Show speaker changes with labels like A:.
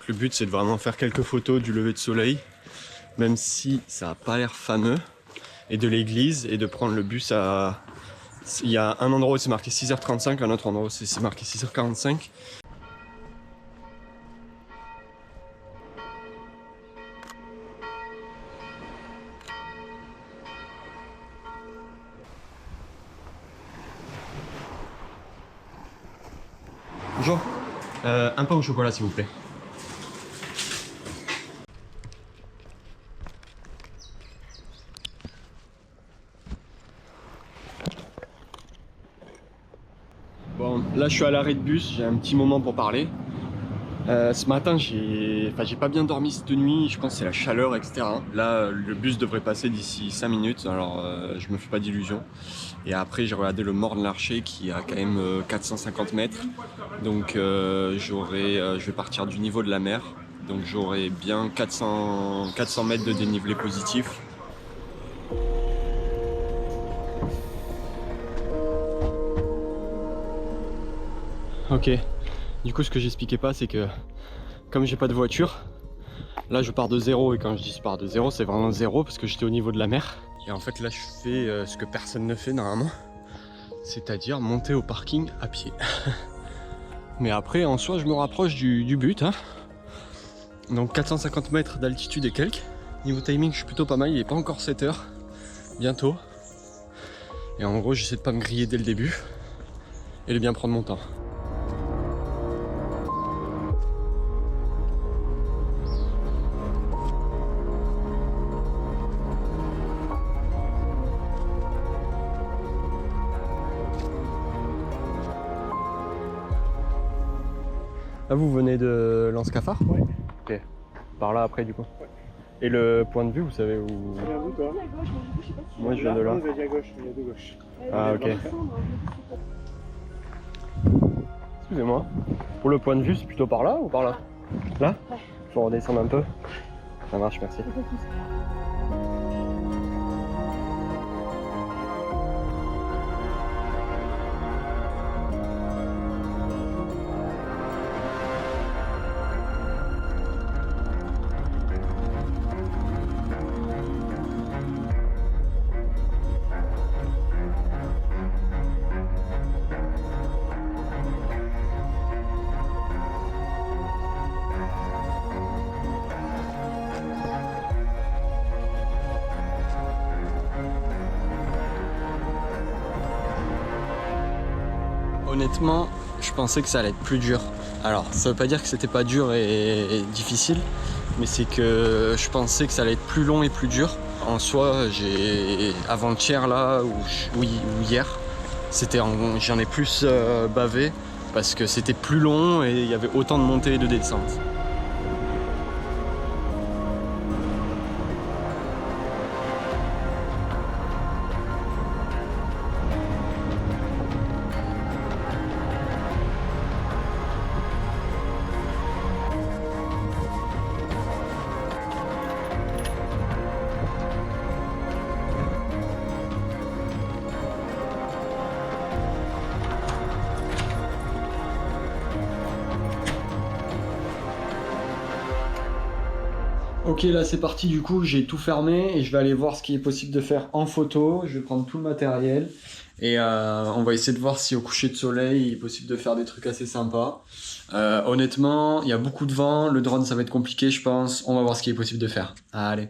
A: Donc le but c'est de vraiment faire quelques photos du lever de soleil, même si ça n'a pas l'air fameux, et de l'église, et de prendre le bus à... Il y a un endroit où c'est marqué 6h35, un autre endroit où c'est marqué 6h45. Bonjour, un pain au chocolat s'il vous plaît. Bon, là je suis à l'arrêt de bus, j'ai un petit moment pour parler. Ce matin j'ai pas bien dormi cette nuit, je pense que c'est la chaleur, etc. Là le bus devrait passer d'ici 5 minutes, alors je me fais pas d'illusions. Et après j'ai regardé le Morne-l'Archer qui a quand même 450 mètres. Donc je vais partir du niveau de la mer. Donc j'aurai bien 400 mètres de dénivelé positif. Ok, du coup ce que j'expliquais pas c'est que comme j'ai pas de voiture, là je pars de zéro, et quand je dis je pars de zéro c'est vraiment zéro parce que j'étais au niveau de la mer. Et en fait là je fais ce que personne ne fait normalement, c'est-à-dire monter au parking à pied. Mais après en soi je me rapproche du but hein. Donc 450 mètres d'altitude et quelques. Niveau timing je suis plutôt pas mal, il est pas encore 7 h, bientôt. Et en gros j'essaie de pas me griller dès le début et de bien prendre mon temps. Là vous venez de Lens-Cafard?
B: Ouais.
A: Ok. Par là après du coup. Ouais. Et le point de vue vous savez où?
B: À vous, toi.
A: Moi je viens de là.
B: Vous avez dit à gauche, il y a deux gauches.
A: Ah ok. Excusez-moi. Pour le point de vue c'est plutôt par là ou par là? Là? Ouais. Faut redescendre un peu. Ça marche, merci. Honnêtement, je pensais que ça allait être plus dur. Alors, ça veut pas dire que c'était pas dur et difficile, mais c'est que je pensais que ça allait être plus long et plus dur. En soi, avant-hier là, ou hier, j'en ai plus bavé parce que c'était plus long et il y avait autant de montées et de descentes. Ok, là c'est parti, du coup j'ai tout fermé et je vais aller voir ce qui est possible de faire en photo. Je vais prendre tout le matériel et on va essayer de voir si au coucher de soleil il est possible de faire des trucs assez sympas. Honnêtement, il y a beaucoup de vent, le drone ça va être compliqué je pense. On va voir ce qui est possible de faire. Allez.